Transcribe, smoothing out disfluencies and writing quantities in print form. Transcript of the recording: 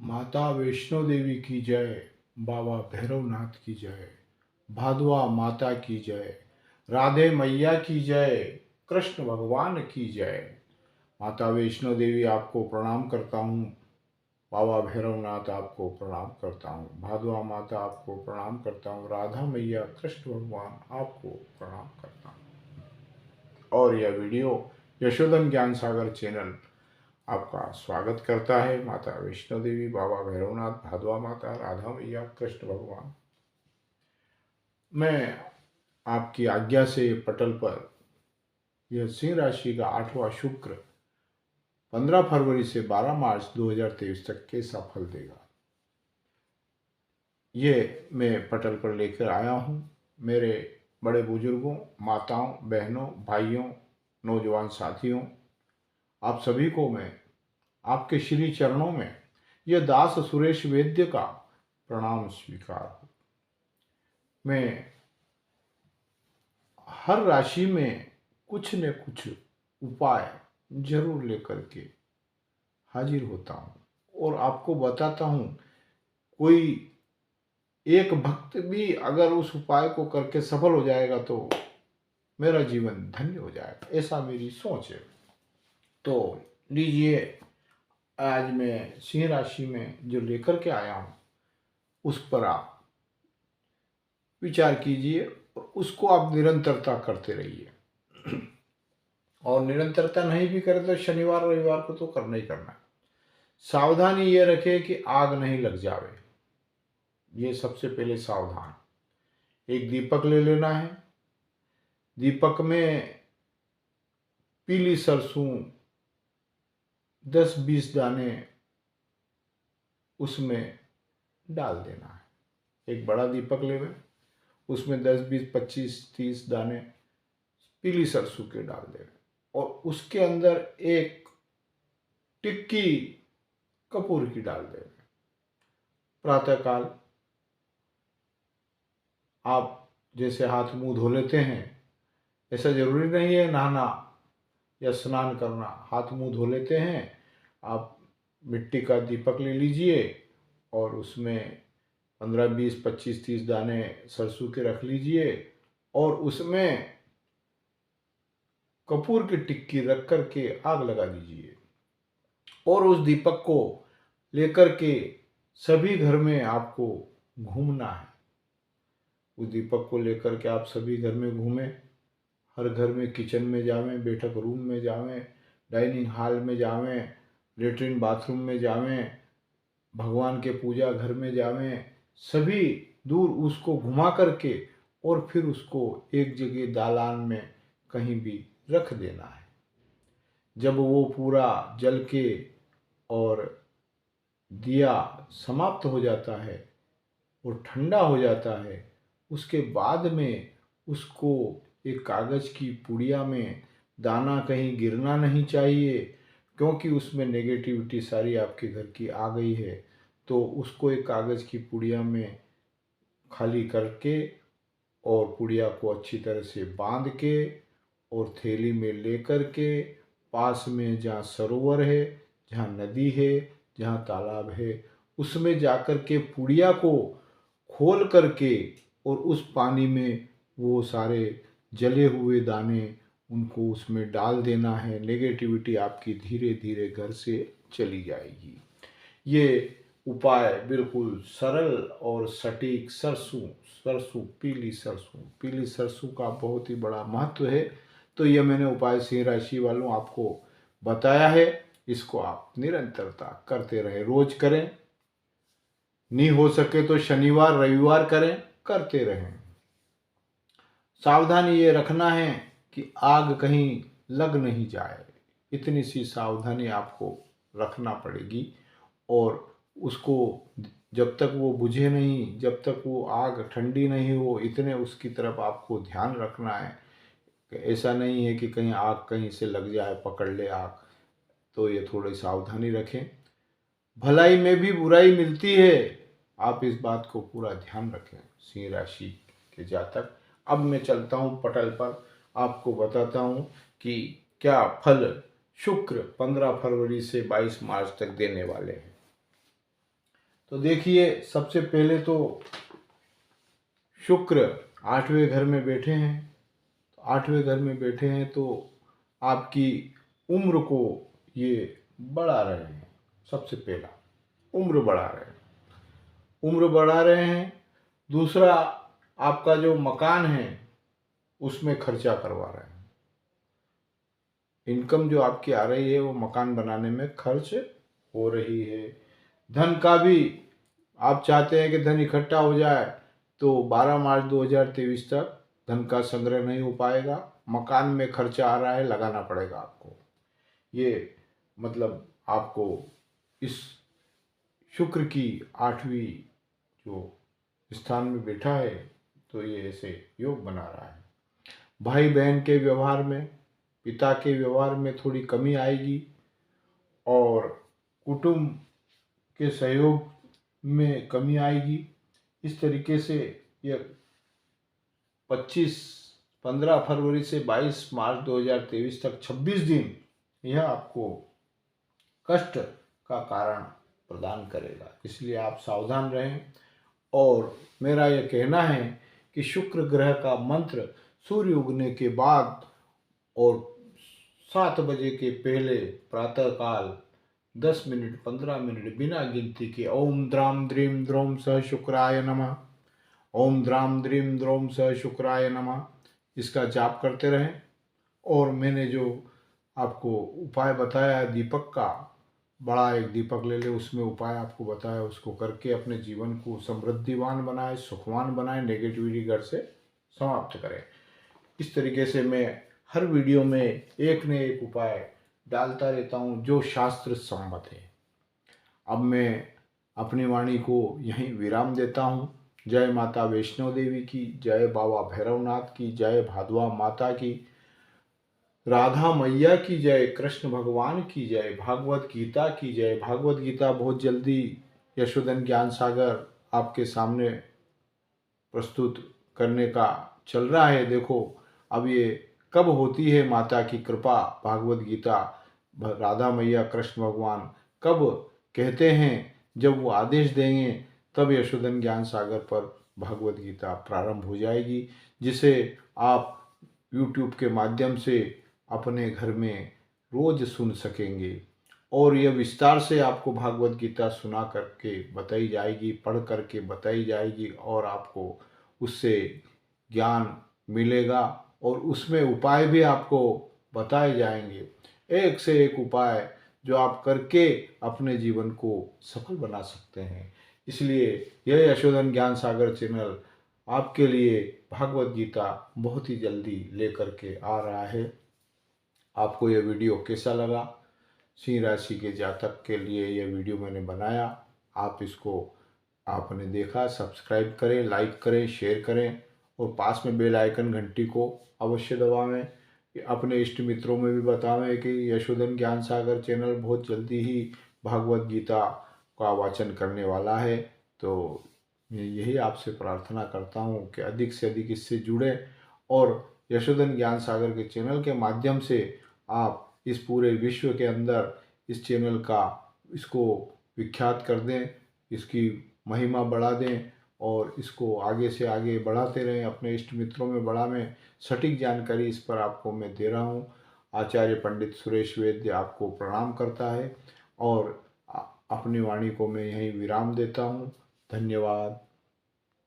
माता वैष्णो देवी की जय, बाबा भैरवनाथ की जय, भादवा माता की जय, राधे मैया की जय, कृष्ण भगवान की जय। माता वैष्णो देवी आपको प्रणाम करता हूँ, बाबा भैरवनाथ आपको प्रणाम करता हूँ, भादवा माता आपको प्रणाम करता हूँ, राधा मैया कृष्ण भगवान आपको प्रणाम करता हूँ। और यह वीडियो यशोधन ज्ञान सागर चैनल आपका स्वागत करता है। माता वैष्णो देवी, बाबा भैरवनाथ, भादवा माता, राधा मैया, कृष्ण भगवान। मैं आपकी आज्ञा से पटल पर यह सिंह राशि का 8वां शुक्र 15 फरवरी से 12 मार्च 2023 तक कैसा फल देगा, ये मैं पटल पर लेकर आया हूँ। मेरे बड़े बुजुर्गों, माताओं, बहनों, भाइयों, नौजवान साथियों, आप सभी को मैं आपके श्री चरणों में यह दास सुरेश वैद्य का प्रणाम स्वीकार हो। मैं हर राशि में कुछ न कुछ उपाय जरूर लेकर के हाजिर होता हूँ और आपको बताता हूँ। कोई एक भक्त भी अगर उस उपाय को करके सफल हो जाएगा तो मेरा जीवन धन्य हो जाएगा, ऐसा मेरी सोच है। तो लीजिए, आज मैं सिंह राशि में जो लेकर के आया हूँ उस पर आप विचार कीजिए और उसको आप निरंतरता करते रहिए। और निरंतरता नहीं भी करे तो शनिवार रविवार को तो करना ही करना है। सावधानी ये रखे कि आग नहीं लग जावे, ये सबसे पहले सावधान। एक दीपक ले लेना है, दीपक में पीली सरसों 10-20 दाने उसमें डाल देना है। एक बड़ा दीपक लेवे, उसमें 10-20-25-30 दाने पीली सरसों के डाल देवे और उसके अंदर एक टिक्की कपूर की डाल देवे। प्रातःकाल आप जैसे हाथ मुंह धो लेते हैं, ऐसा जरूरी नहीं है नहाना या स्नान करना, हाथ मुंह धो लेते हैं आप। मिट्टी का दीपक ले लीजिए और उसमें 15-20-25-30 दाने सरसों के रख लीजिए और उसमें कपूर की टिक्की रख करके आग लगा दीजिए और उस दीपक को लेकर के सभी घर में आपको घूमना है। उस दीपक को लेकर के आप सभी घर में घूमें, हर घर में किचन में जावें, बैठक रूम में जावें, डाइनिंग हॉल में जावें, लेटरिन बाथरूम में जावें, भगवान के पूजा घर में जावें, सभी दूर उसको घुमा करके और फिर उसको एक जगह दालान में कहीं भी रख देना है। जब वो पूरा जल के और दिया समाप्त हो जाता है और ठंडा हो जाता है, उसके बाद में उसको एक कागज़ की पुड़िया में, दाना कहीं गिरना नहीं चाहिए क्योंकि उसमें नेगेटिविटी सारी आपके घर की आ गई है। तो उसको एक कागज़ की पुड़िया में खाली करके और पुड़िया को अच्छी तरह से बांध के और थैली में लेकर के पास में जहाँ सरोवर है, जहाँ नदी है, जहाँ तालाब है, उसमें जाकर के पुड़िया को खोल करके और उस पानी में वो सारे जले हुए दाने उनको उसमें डाल देना है। नेगेटिविटी आपकी धीरे धीरे घर से चली जाएगी। ये उपाय बिल्कुल सरल और सटीक। सरसों सरसों पीली सरसों का बहुत ही बड़ा महत्व है। तो ये मैंने उपाय सिंह राशि वालों आपको बताया है, इसको आप निरंतरता करते रहें, रोज करें, नहीं हो सके तो शनिवार रविवार करें, करते रहें। सावधानी ये रखना है कि आग कहीं लग नहीं जाए, इतनी सी सावधानी आपको रखना पड़ेगी। और उसको जब तक वो बुझे नहीं, जब तक वो आग ठंडी नहीं हो, इतने उसकी तरफ आपको ध्यान रखना है। ऐसा नहीं है कि कहीं आग कहीं से लग जाए, पकड़ ले आग। तो ये थोड़ी सावधानी रखें। भलाई में भी बुराई मिलती है, आप इस बात को पूरा ध्यान रखें सिंह राशि के जातक। अब मैं चलता हूँ पटल पर, आपको बताता हूँ कि क्या फल शुक्र 15 फरवरी से 22 मार्च तक देने वाले हैं। तो देखिए, सबसे पहले तो शुक्र 8वें घर में बैठे हैं। तो 8वें घर में बैठे हैं तो आपकी उम्र को ये बढ़ा रहे हैं। सबसे पहला, उम्र बढ़ा रहे हैं, उम्र बढ़ा रहे हैं। दूसरा, आपका जो मकान है उसमें खर्चा करवा रहे हैं। इनकम जो आपकी आ रही है वो मकान बनाने में खर्च हो रही है। धन का भी आप चाहते हैं कि धन इकट्ठा हो जाए, तो 12 मार्च 2023 तक धन का संग्रह नहीं हो पाएगा। मकान में खर्चा आ रहा है, लगाना पड़ेगा आपको। ये मतलब आपको इस शुक्र की 8वीं जो स्थान में बैठा है तो ये ऐसे योग बना रहा है। भाई बहन के व्यवहार में, पिता के व्यवहार में थोड़ी कमी आएगी और कुटुंब के सहयोग में कमी आएगी। इस तरीके से यह 15 फरवरी से 22 मार्च 2023 तक 26 दिन यह आपको कष्ट का कारण प्रदान करेगा। इसलिए आप सावधान रहें। और मेरा यह कहना है कि शुक्र ग्रह का मंत्र सूर्य उगने के बाद और 7 बजे के पहले प्रातःकाल 10 मिनट 15 मिनट बिना गिनती के ओम द्राम द्रीम द्रोम स शुक्राय नमः, ओम द्राम द्रीम द्रोम स शुक्राय नमः, इसका जाप करते रहें। और मैंने जो आपको उपाय बताया है दीपक का, बड़ा एक दीपक ले ले, उसमें उपाय आपको बताया, उसको करके अपने जीवन को समृद्धिवान बनाए, सुखवान बनाए, नेगेटिविटी घर से समाप्त करें। इस तरीके से मैं हर वीडियो में एक न एक उपाय डालता रहता हूँ जो शास्त्र सम्मत है। अब मैं अपनी वाणी को यहीं विराम देता हूँ। जय माता वैष्णो देवी की जय, बाबा भैरवनाथ की जय, भादवा माता की, राधा मैया की जय, कृष्ण भगवान की जय, भागवत गीता की जय। भागवत गीता बहुत जल्दी यशोधन ज्ञान सागर आपके सामने प्रस्तुत करने का चल रहा है। देखो अब ये कब होती है माता की कृपा, भागवत गीता, राधा मैया कृष्ण भगवान कब कहते हैं, जब वो आदेश देंगे तब यशोधन ज्ञान सागर पर भागवत गीता प्रारंभ हो जाएगी, जिसे आप YouTube के माध्यम से अपने घर में रोज सुन सकेंगे। और यह विस्तार से आपको भागवत गीता सुना करके बताई जाएगी, पढ़ करके बताई जाएगी, और आपको उससे ज्ञान मिलेगा और उसमें उपाय भी आपको बताए जाएंगे, एक से एक उपाय जो आप करके अपने जीवन को सफल बना सकते हैं। इसलिए यह यशोधन ज्ञान सागर चैनल आपके लिए भागवत गीता बहुत ही जल्दी लेकर के आ रहा है। आपको यह वीडियो कैसा लगा? सिंह राशि के जातक के लिए यह वीडियो मैंने बनाया। आप इसको आपने देखा, सब्सक्राइब करें, लाइक करें, शेयर करें और पास में बेल आइकन घंटी को अवश्य दबावें। अपने इष्ट मित्रों में भी बतावें कि यशोधन ज्ञान सागर चैनल बहुत जल्दी ही भागवत गीता का वाचन करने वाला है। तो मैं यही आपसे प्रार्थना करता हूँ कि अधिक से अधिक इससे जुड़े और यशोधन ज्ञान सागर के चैनल के माध्यम से आप इस पूरे विश्व के अंदर इस चैनल का इसको विख्यात कर दें, इसकी महिमा बढ़ा दें और इसको आगे से आगे बढ़ाते रहें, अपने इष्ट मित्रों में बढ़ावें। सटीक जानकारी इस पर आपको मैं दे रहा हूँ। आचार्य पंडित सुरेश वैद्य आपको प्रणाम करता है और अपनी वाणी को मैं यहीं विराम देता हूँ। धन्यवाद।